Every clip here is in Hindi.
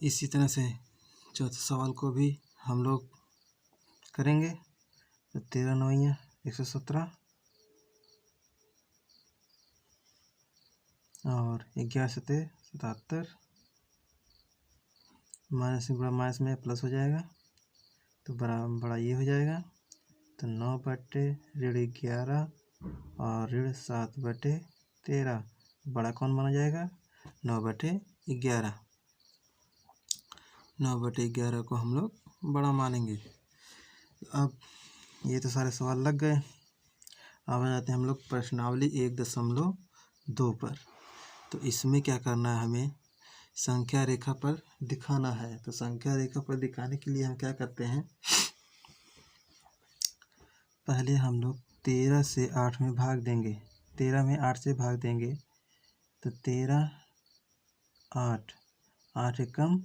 इसी तरह से चौथे सवाल को भी हम लोग करेंगे। तो 13 नवैया 117 और 11 सते 77, माइनस में बड़ा माइनस में प्लस हो जाएगा तो बड़ा ये हो जाएगा। तो 9/11 और ऋण 7/13 बड़ा कौन माना जाएगा? 9/11। 9/11 को हम लोग बड़ा मानेंगे। अब ये तो सारे सवाल लग गए। अब आ जाते हैं हम लोग प्रश्नावली 1.2 पर। तो इसमें क्या करना है, हमें संख्या रेखा पर दिखाना है। तो संख्या रेखा पर दिखाने के लिए हम क्या करते हैं, पहले हम लोग 13 से 8 में भाग देंगे। 13 में 8 से भाग देंगे तो 13 8 8 एकम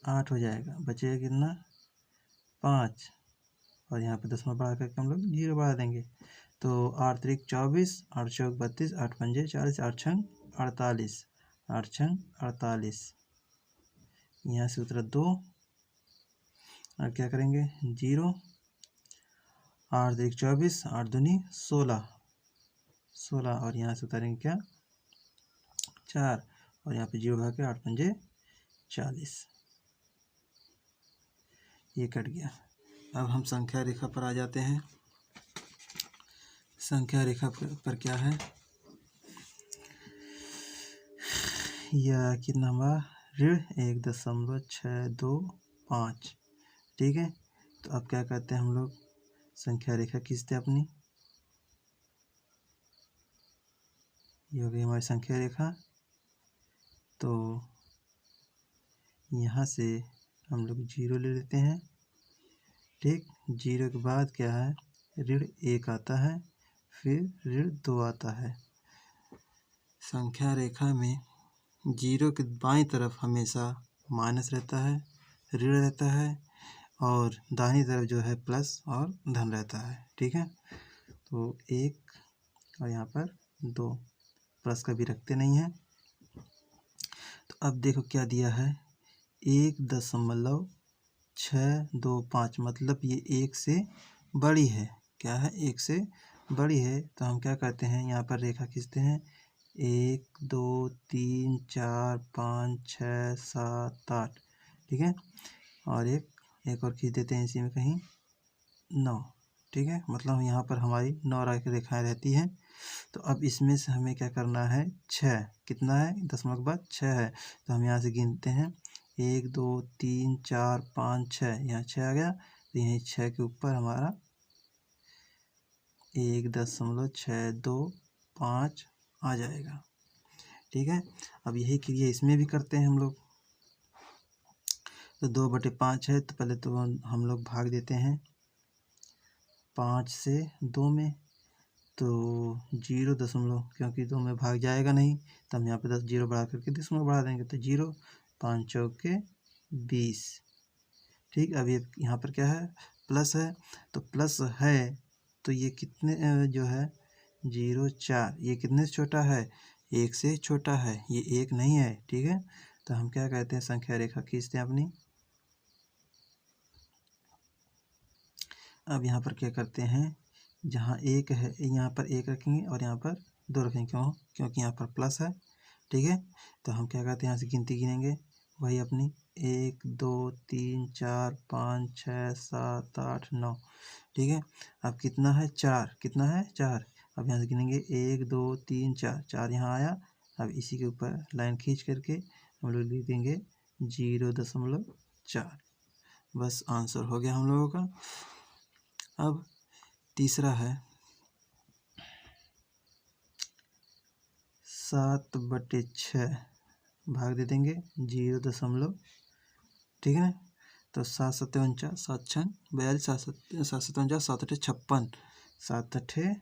8 हो जाएगा, बचेगा कितना 5। और यहाँ पे 10वां बढ़ा करके हम लोग 0 बढ़ा देंगे। तो 8 त्रिक 24, 8 चौक 32, 8 पंजे 40, 8 छंग 48, 8 छंग 48। यहाँ से उतरा 2 और क्या करेंगे 0। 8 त्रिक 24, 8 दूनी 16 और यहाँ से उतारेंगे क्या 4 और यहाँ पे 0 भाग के 8 पंजे 40, ये कट गया। अब हम संख्या रेखा पर आ जाते हैं। संख्या रेखा पर क्या है, यह कितना हमारा ऋण 1.625, ठीक है। तो अब क्या करते हैं हम लोग, संख्या रेखा खींचते हैं अपनी, ये हो गई हमारी संख्या रेखा। तो यहाँ से हम लोग 0 ले लेते हैं, ठीक। 0 के बाद क्या है, ऋण 1 आता है, फिर ऋण 2 आता है। संख्या रेखा में 0 के बाईं तरफ हमेशा माइनस रहता है, ऋण रहता है, और दाहिनी तरफ जो है प्लस और धन रहता है, ठीक है। तो 1 और यहाँ पर 2, प्लस कभी रखते नहीं हैं। तो अब देखो क्या दिया है, 1.625, मतलब ये 1 से बड़ी है। क्या है, 1 से बड़ी है। तो हम क्या करते हैं, यहाँ पर रेखा खींचते हैं, 1 2 3 4 5 6 7 8, ठीक है। और एक और खींच देते हैं इसी में कहीं 9, ठीक है। मतलब यहाँ पर हमारी 9 रेखाएं रहती हैं। तो अब इसमें से हमें क्या करना है, 6 कितना है, 10वां के बाद 6 है। तो हम यहाँ से गिनते हैं 1 2 3 4 5 6, यहाँ 6 आ गया। तो यहीं 6 के ऊपर हमारा 1.625 आ जाएगा, ठीक है। अब यही क्रिया इसमें भी करते हैं हम लोग। तो 2/5 है, तो पहले तो हम लोग भाग देते हैं 5 से 2 में। तो 0 दशमलव, क्योंकि 2 में भाग जाएगा नहीं, तो हम यहाँ पे 0 बढ़ा करके 10 बढ़ा देंगे। तो 0 5 चौके 20, ठीक। अब ये यहाँ पर क्या है, प्लस है। तो प्लस है तो ये कितने जो है 0 4, ये कितने से छोटा है, 1 से छोटा है, ये 1 नहीं है, ठीक है। तो हम क्या कहते हैं, संख्या रेखा खींचते हैं अपनी। अब यहाँ पर क्या करते हैं, जहाँ 1 है यहाँ पर 1 रखेंगे और यहाँ पर 2 रखेंगे, क्योंकि यहाँ पर प्लस है, ठीक है। तो हम क्या करते हैं, यहाँ से गिनती गिनेंगे वही अपनी, 1 2 3 4 5 6 7 8 9, ठीक है। अब कितना है 4, कितना है 4। अब यहाँ से गिनेंगे 1 2 3 4, 4 यहाँ आया। अब इसी के ऊपर लाइन खींच करके हम लोग लिख देंगे 0.4, बस आंसर हो गया हम लोगों का। अब तीसरा है 7/6, भाग दे देंगे 0, ठीक है। तो 7 7 49, 7 6 42, 7 7 49, 7 8 56, 7 8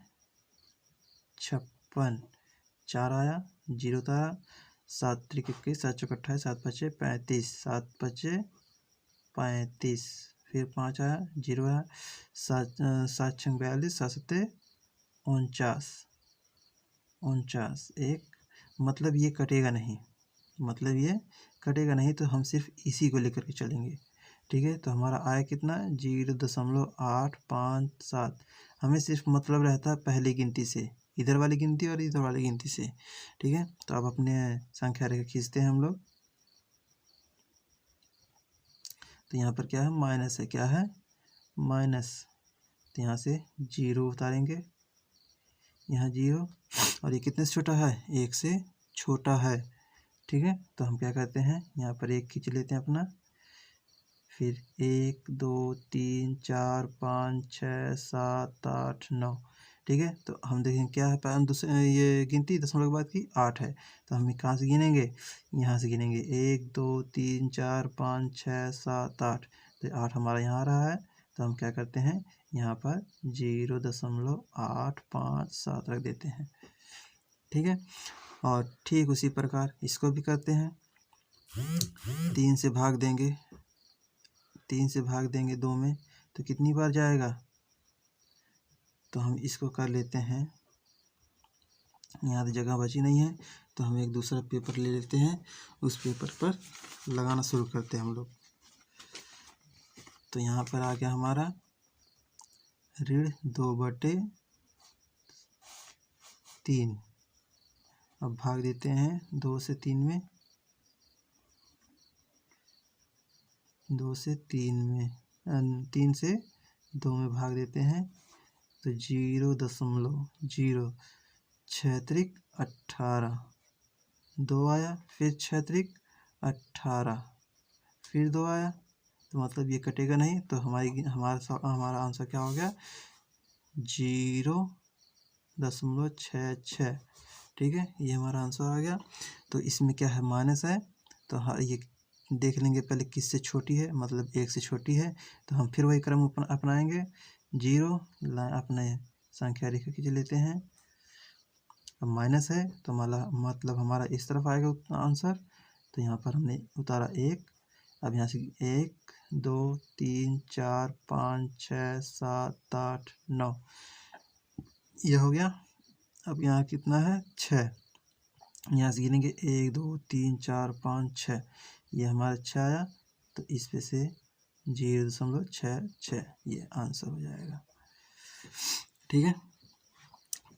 56, 4 आया, 0 था, 7 त्रिक 21, 7 चौक 28, 7 5 35, 7 5 35, फिर 5 आया, 0 आया, 7 7 6 42, 7 7 49, 1, मतलब ये कटेगा नहीं, मतलब ये कटेगा नहीं, तो हम सिर्फ इसी को लेकर के चलेंगे। ठीक है, तो हमारा आया कितना 0.857। हमें सिर्फ मतलब रहता है पहली गिनती से, इधर वाली गिनती और इधर वाली गिनती से। ठीक है, तो अब अपने संख्या रेखा खींचते हैं हम लोग। तो यहाँ पर क्या है, माइनस है, क्या है माइनस। तो यहाँ से 0 उतारेंगे, यहाँ 0, और ये कितने से छोटा है, 1 से छोटा है। ठीक है, तो हम क्या करते हैं, यहाँ पर 1 खींच लेते हैं अपना, फिर 1 2 3 4 5 6 7 8 9। ठीक है, तो हम देखें क्या है, दूसरे ये गिनती दशमलव के बाद की 8 है, तो हम कहाँ से गिनेंगे, यहाँ से गिनेंगे 1 2 3 4 5 6 7 8। तो 8 हमारा यहाँ आ रहा है, तो हम क्या करते हैं, यहाँ पर 0.857 रख देते हैं। ठीक है, और ठीक उसी प्रकार इसको भी करते हैं। 3 से भाग देंगे, 3 से भाग देंगे 2 में, तो कितनी बार जाएगा, तो हम इसको कर लेते हैं। यहाँ तो जगह बची नहीं है, तो हम एक दूसरा पेपर ले लेते हैं, उस पेपर पर लगाना शुरू करते हैं हम लोग। तो यहाँ पर आ गया हमारा ऋण 2/3। अब भाग देते हैं 2 से 3 में, 2 से 3 में, 3 से 2 में भाग देते हैं, तो 0.0 6 18 2 आया, फिर 6 18 फिर 2 आया, तो मतलब ये कटेगा नहीं, तो हमारा आंसर क्या हो गया, 0.66। ठीक है, ये हमारा आंसर आ गया। तो इसमें क्या है, माइनस है, तो ये देख लेंगे पहले किससे छोटी है, मतलब 1 से छोटी है, तो हम फिर वही क्रम अपनाएंगे। 0 अपने संख्या रेखा खींच लेते हैं, अब माइनस है, तो मतलब हमारा इस तरफ आएगा आंसर। तो यहाँ पर हमने उतारा 1, अब यहाँ से 1 2 3 4 5 6 7 8 9, यह हो गया। अब यहाँ कितना है, 6, यहाँ से गिनेंगे 1 2 3 4 5 6, ये हमारा 6 आया, तो इस पे से 0.66 ये आंसर हो जाएगा। ठीक है,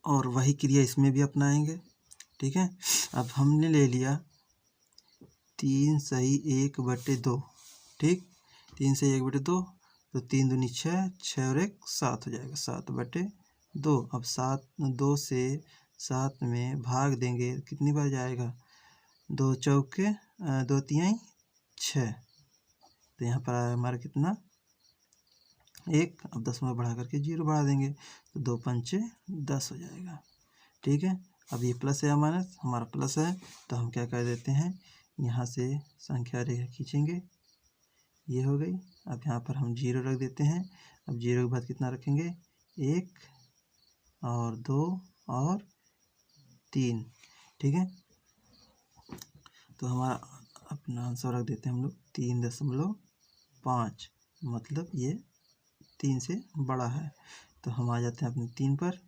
और वही क्रिया इसमें भी अपनाएंगे। ठीक है, अब हमने ले लिया 3 सही 1/2। ठीक, 3 सही 1/2, तो 3 दूनी 6, 6 और 1 7 हो जाएगा, 7/2। अब 2 से 7 में भाग देंगे, कितनी बार जाएगा, 2 चौके 2 तिहाई 6, तो यहाँ पर आया हमारा कितना 1। अब 10 में बढ़ा करके 0 बढ़ा देंगे, तो 2 पंचे 10 हो जाएगा। ठीक है, अब ये प्लस है या माइनस, हमारा प्लस है, तो हम क्या कर देते हैं, यहाँ से संख्या रेखा खींचेंगे, ये हो गई। अब यहाँ पर हम 0 रख देते हैं। अब 0 के बाद कितना रखेंगे, 1 और 2 और 3। ठीक है, तो हमारा अपना आंसर रख देते हैं हम लोग 3.5, मतलब ये 3 से बड़ा है, तो हम आ जाते हैं अपने 3 पर।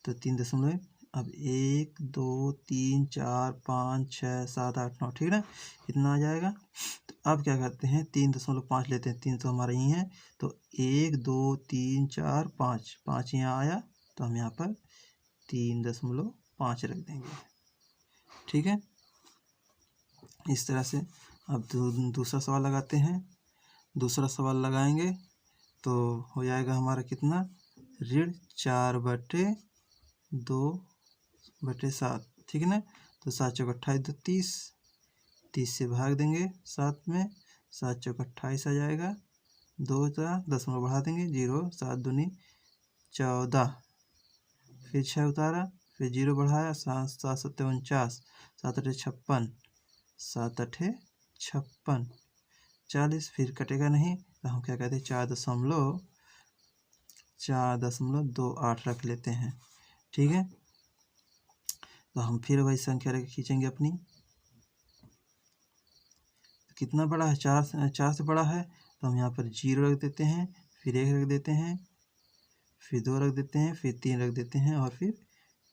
तो 3 अब 1 2 3 4 5 6 7 8 9, ठीक है ना, इतना आ जाएगा। तो अब क्या करते हैं, 3.5 लेते हैं, 3 तो हमारा यही है, तो 1 2 3 4 5, 5 यहाँ आया, तो हम यहाँ पर 3.5 रख देंगे। ठीक है, इस तरह से। अब दूसरा सवाल लगाते हैं। दूसरा सवाल लगाएंगे तो हो जाएगा हमारा कितना, ऋण 4/2/7, ठीक है ना। तो 7 चौक 28, 2 30, 30 से भाग देंगे 7 में, 7 चौक 28 आ जाएगा, 2 दशमलव बढ़ा देंगे 0, 7 दूनी 14, फिर 6 उतारा, फिर 0 बढ़ाया, 7 7 7 49, 7 8 56, 7 8 56 40, फिर कटेगा नहीं, तो हम क्या कहते हैं 4.28 रख लेते हैं। ठीक है, तो हम फिर वही संख्या रेखा खींचेंगे अपनी। तो कितना बड़ा है, 4 से बड़ा है, तो हम यहाँ पर 0 रख देते हैं, फिर 1 रख देते हैं, फिर 2 रख देते हैं, फिर 3 रख देते हैं, और फिर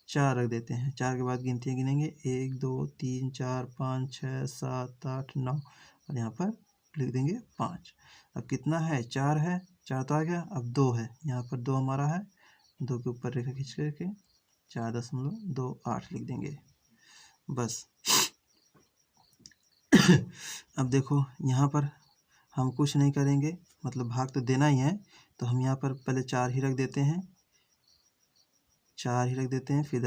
4 रख देते हैं। 4 के बाद गिनतियाँ गिनेंगे 1 2 3 4 5 6 7 8 9 और यहाँ पर लिख देंगे 5। अब कितना है? 4 है, 4 तो आ गया। अब 2 है, यहाँ पर 2 हमारा है, 2 के ऊपर रेखा खींच करके 4.28 लिख देंगे बस। अब देखो यहाँ पर हम कुछ नहीं करेंगे, मतलब भाग तो देना ही है, तो हम यहाँ पर पहले 4 ही रख देते हैं, 4 ही रख देते हैं, फिर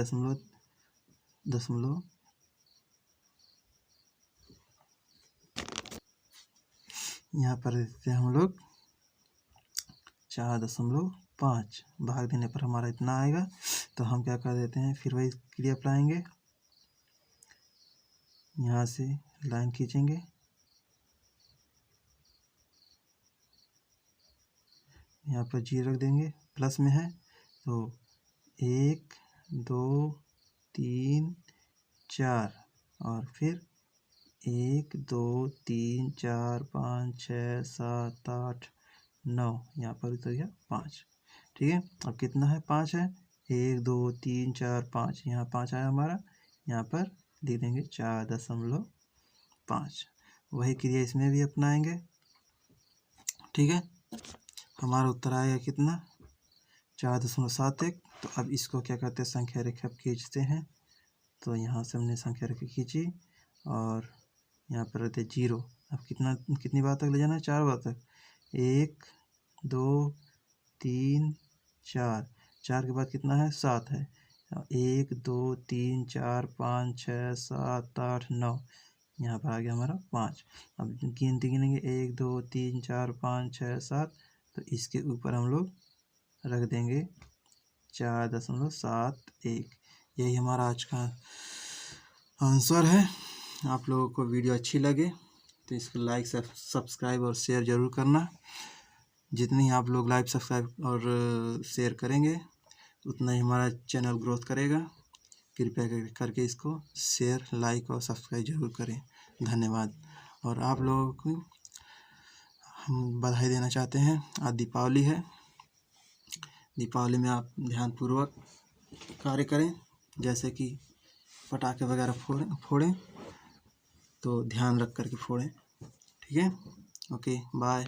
दशमलव यहाँ पर देते हैं हम लोग 4.5। भाग देने पर हमारा इतना आएगा। तो हम क्या कर देते हैं, फिर वही क्रिया अपनाएंगे, यहाँ से लाइन खींचेंगे, यहाँ पर 0 रख देंगे, प्लस में है तो 1 2 3 4 और फिर 1 2 3 4 5 6 7 8 9, यहाँ पर उतर गया 5। ठीक है, अब कितना है? 5 है, 1 2 3 4 5, यहाँ 5 आया हमारा, यहाँ पर लिख देंगे 4.5। वही क्रिया इसमें भी अपनाएंगे। ठीक है, हमारा उत्तर आएगा कितना? 4.71। तो अब इसको क्या करते हैं, संख्या रेखा खींचते हैं। तो यहाँ से हमने संख्या रेखा खींची और यहाँ पर रहते 0। अब कितनी बार तक ले जाना है? 4 बार तक। 1 2 3 4, 4 के बाद कितना है? 7 है। 1 2 3 4 5 6 7 8 9, यहाँ पर आ गया हमारा 5। अब गिनती गिनेंगे 1 2 3 4 5 6 7, तो इसके ऊपर हम लोग रख देंगे 4.71। यही हमारा आज का आंसर है। आप लोगों को वीडियो अच्छी लगे तो इसको लाइक सब्सक्राइब और शेयर ज़रूर करना। जितनी आप लोग लाइक सब्सक्राइब और शेयर करेंगे उतना ही हमारा चैनल ग्रोथ करेगा। कृपया करके इसको शेयर लाइक और सब्सक्राइब जरूर करें। धन्यवाद। और आप लोगों को हम बधाई देना चाहते हैं, आज दीपावली है। दीपावली में आप ध्यानपूर्वक कार्य करें, जैसे कि पटाखे वगैरह फोड़ें तो ध्यान रख करके फोड़ें। ठीक है, ओके, बाय।